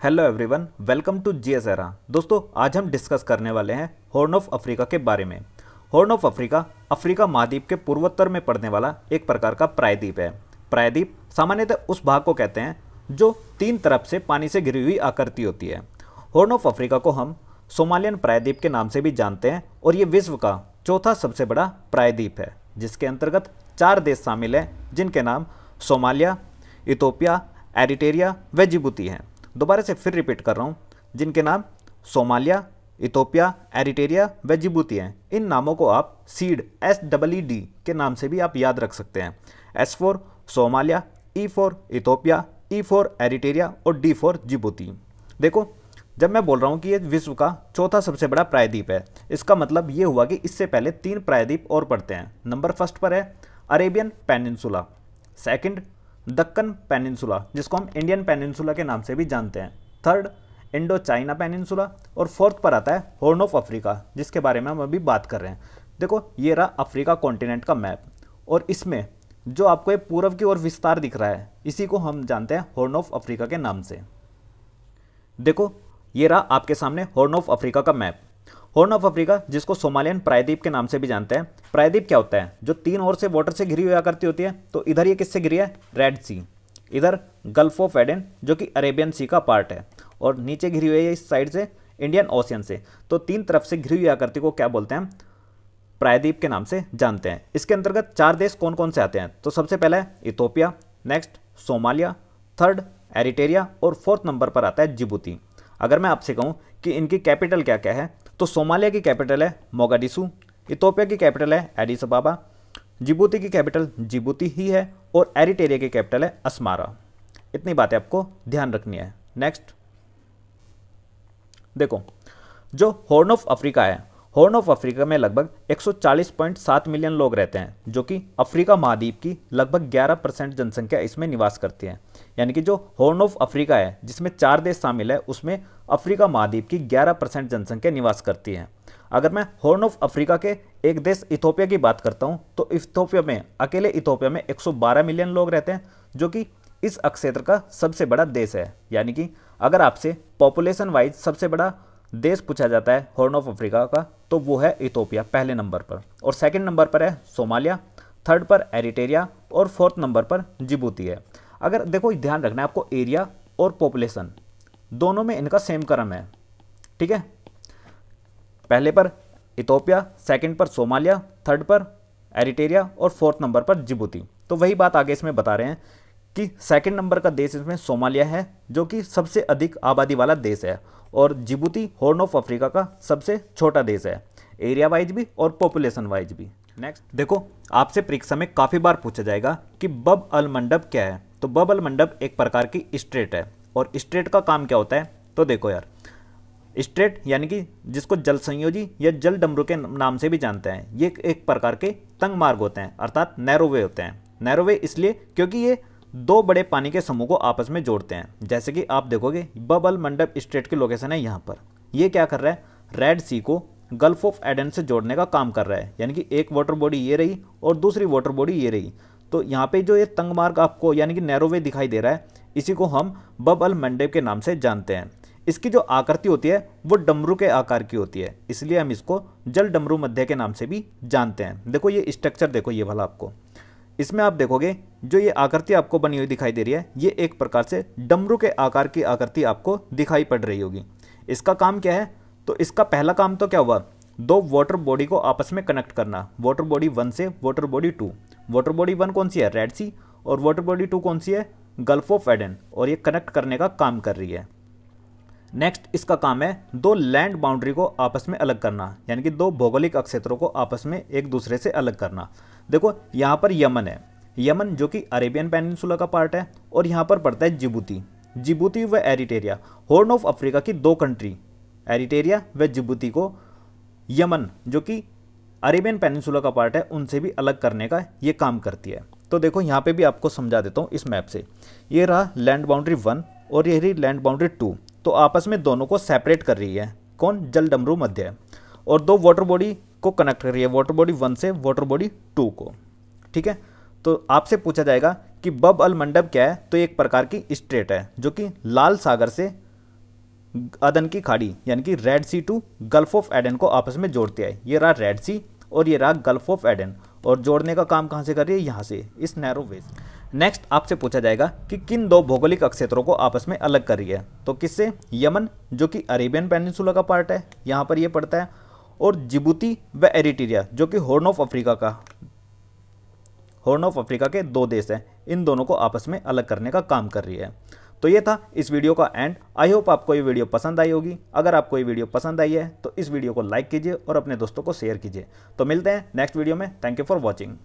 Hello everyone, welcome to GS era. दोस्तों, आज हम डिस्कस करने वाले हैं हॉर्न ऑफ अफ्रीका के बारे में। हॉर्न ऑफ अफ्रीका अफ्रीका महाद्वीप के पूर्वोत्तर में पड़ने वाला एक प्रकार का प्रायद्वीप है। प्रायद्वीप सामान्यतः उस भाग को कहते हैं जो तीन तरफ से पानी से घिरी हुई आकृति होती है। हॉर्न ऑफ अफ्रीका को हम सोमालियन प्रायद्वीप के नाम से भी जानते हैं और ये विश्व का चौथा सबसे बड़ा प्रायद्वीप है, जिसके अंतर्गत 4 देश शामिल हैं, जिनके नाम सोमालिया, इथोपिया, एरिट्रिया व जिबूती हैं। दोबारा से फिर रिपीट कर रहा हूँ, जिनके नाम सोमालिया, इथोपिया, एरिट्रिया व जिबूती हैं। इन नामों को आप सीड SEED के नाम से भी आप याद रख सकते हैं। S for Somalia, E for Ethiopia, E for Eritrea और D फॉर जिबूती। देखो, जब मैं बोल रहा हूँ कि ये विश्व का चौथा सबसे बड़ा प्रायद्वीप है, इसका मतलब ये हुआ कि इससे पहले 3 प्रायद्वीप और पड़ते हैं। नंबर फर्स्ट पर है Arabian peninsula, second Deccan peninsula जिसको हम इंडियन पेनिनसुला के नाम से भी जानते हैं, थर्ड इंडो चाइना पेनिनसुला और फोर्थ पर आता है हॉर्न ऑफ अफ्रीका, जिसके बारे में हम अभी बात कर रहे हैं। देखो, ये रहा अफ्रीका कॉन्टिनेंट का मैप और इसमें जो आपको ये पूर्व की ओर विस्तार दिख रहा है, इसी को हम जानते हैं हॉर्न ऑफ अफ्रीका के नाम से। देखो, ये रहा आपके सामने हॉर्न ऑफ अफ्रीका का मैप। हॉर्न ऑफ अफ्रीका, जिसको सोमालियन प्रायद्वीप के नाम से भी जानते हैं। प्रायद्वीप क्या होता है? जो 3 ओर से वाटर से घिरी हुई आकृति होती है। तो इधर ये किससे घिरी है? रेड सी। इधर गल्फ ऑफ एडन जो कि अरेबियन सी का पार्ट है, और नीचे घिरी हुई है इस साइड से इंडियन ओशियन से। तो 3 तरफ से घिरी हुई आकृति को क्या बोलते हैं? प्रायद्वीप के नाम से जानते हैं। इसके अंतर्गत 4 देश कौन कौन से आते हैं? तो सबसे पहला है Ethiopia, next Somalia, third Eritrea और फोर्थ नंबर पर आता है जिबूती। अगर मैं आपसे कहूँ कि इनकी कैपिटल क्या क्या है, तो सोमालिया की कैपिटल है मोगाडिशु, इथोपिया की कैपिटल है एडिस अबाबा, जिबूती की कैपिटल जिबूती ही है और एरिट्रिया की कैपिटल है अस्मारा। इतनी बातें आपको ध्यान रखनी है। नेक्स्ट देखो, जो हॉर्न ऑफ अफ्रीका है, हॉर्न ऑफ अफ्रीका में लगभग 140.7 मिलियन लोग रहते हैं, जो कि अफ्रीका महाद्वीप की लगभग 11% जनसंख्या इसमें निवास करती है। यानी कि जो हॉर्न ऑफ अफ्रीका है, जिसमें 4 देश शामिल है, उसमें अफ्रीका महाद्वीप की 11% जनसंख्या निवास करती है। अगर मैं हॉर्न ऑफ अफ्रीका के एक देश इथोपिया की बात करता हूँ, तो इथोपिया में अकेले इथोपिया में 112 मिलियन लोग रहते हैं, जो कि इस अक्षेत्र का सबसे बड़ा देश है। यानी कि अगर आपसे पॉपुलेशन वाइज सबसे बड़ा देश पूछा जाता है हॉर्न ऑफ अफ्रीका का, तो वो है इथोपिया पहले नंबर पर, और सेकंड नंबर पर है सोमालिया, थर्ड पर एरिट्रिया और फोर्थ नंबर पर जिबूती है। अगर देखो, ध्यान रखना है आपको, एरिया और पॉपुलेशन दोनों में इनका सेम क्रम है। ठीक है, पहले पर इथोपिया, सेकंड पर सोमालिया, थर्ड पर एरिट्रिया और फोर्थ नंबर पर जिबूती। तो वही बात आगे इसमें बता रहे हैं कि सेकंड नंबर का देश इसमें सोमालिया है, जो कि सबसे अधिक आबादी वाला देश है, और जिबूती हॉर्न ऑफ अफ्रीका का सबसे छोटा देश है, एरिया वाइज भी और पॉपुलेशन वाइज भी। नेक्स्ट देखो, आपसे परीक्षा में काफ़ी बार पूछा जाएगा कि बब अल मंडब क्या है। तो बब अल मंडब एक प्रकार की स्ट्रेट है, और स्ट्रेट का काम क्या होता है? तो देखो यार, स्ट्रेट यानी कि जिसको जल संयोजी या जल डमरू के नाम से भी जानते हैं, ये एक प्रकार के तंग मार्ग होते हैं, अर्थात नैरोवे होते हैं। नैरोवे इसलिए क्योंकि ये 2 बड़े पानी के समूह को आपस में जोड़ते हैं। जैसे कि आप देखोगे, बब अल मंडब स्ट्रेट की लोकेशन है यहाँ पर। ये क्या कर रहा है? रेड सी को गल्फ ऑफ एडन से जोड़ने का काम कर रहा है। यानी कि एक वाटर बॉडी ये रही और दूसरी वाटर बॉडी ये रही। तो यहाँ पे जो ये तंग मार्ग आपको यानी कि नैरोवे दिखाई दे रहा है, इसी को हम बब अल मंडब के नाम से जानते हैं। इसकी जो आकृति होती है वो डमरू के आकार की होती है, इसलिए हम इसको जल डमरू मध्य के नाम से भी जानते हैं। देखो, ये स्ट्रक्चर देखो, ये वाला आपको, इसमें आप देखोगे जो ये आकृति आपको बनी हुई दिखाई दे रही है, ये एक प्रकार से डमरू के आकार की आकृति आपको दिखाई पड़ रही होगी। इसका काम क्या है? तो इसका पहला काम तो क्या हुआ? 2 वाटर बॉडी को आपस में कनेक्ट करना, वाटर बॉडी 1 से वाटर बॉडी 2। वाटर बॉडी 1 कौन सी है? रेड सी। और वाटर बॉडी 2 कौन सी है? Gulf of Aiden. और ये कनेक्ट करने का काम कर रही है। नेक्स्ट इसका काम है 2 लैंड बाउंड्री को आपस में अलग करना, यानी कि 2 भौगोलिक क्षेत्रों को आपस में एक दूसरे से अलग करना। देखो, यहाँ पर यमन है, यमन जो कि अरेबियन पेनिनसुला का पार्ट है, और यहाँ पर पड़ता है जिबूती। जिबूती व एरिट्रिया, हॉर्न ऑफ अफ्रीका की 2 कंट्री एरिट्रिया व जिबूती को यमन जो कि अरेबियन पेनिनसुला का पार्ट है, उनसे भी अलग करने का ये काम करती है। तो देखो, यहाँ पे भी आपको समझा देता हूँ इस मैप से। ये रहा लैंड बाउंड्री 1 और ये रही लैंड बाउंड्री 2। तो आपस में दोनों को सेपरेट कर रही है कौन? जल डमरू मध्य। और 2 वाटर बॉडी को कनेक्ट कर रही है, वाटर बॉडी 1 से वाटर बॉडी 2 को। ठीक है, तो आपसे पूछा जाएगा कि बब अल मंडब क्या है? तो एक प्रकार की स्ट्रेट है जो कि लाल सागर से अदन की खाड़ी यानी कि Red Sea to Gulf of Aden को आपस में जोड़ती है। ये रहा रेड सी और ये रहा गल्फ ऑफ एडन, और जोड़ने का काम कहाँ से कर रही है, यहाँ से, इस नैरो वे से। नेक्स्ट आपसे पूछा जाएगा कि किन दो भौगोलिक क्षेत्रों को आपस में अलग कर रही है, तो किससे, यमन जो कि अरेबियन पेनिनसुला का पार्ट है, यहाँ पर ये पड़ता है, और जिबूती व एरिट्रिया जो कि हॉर्न ऑफ अफ्रीका के दो देश हैं, इन दोनों को आपस में अलग करने का काम कर रही है। तो ये था इस वीडियो का एंड। आई होप आपको ये वीडियो पसंद आई होगी। अगर आपको ये वीडियो पसंद आई है तो इस वीडियो को लाइक कीजिए और अपने दोस्तों को शेयर कीजिए। तो मिलते हैं नेक्स्ट वीडियो में। Thank you for watching.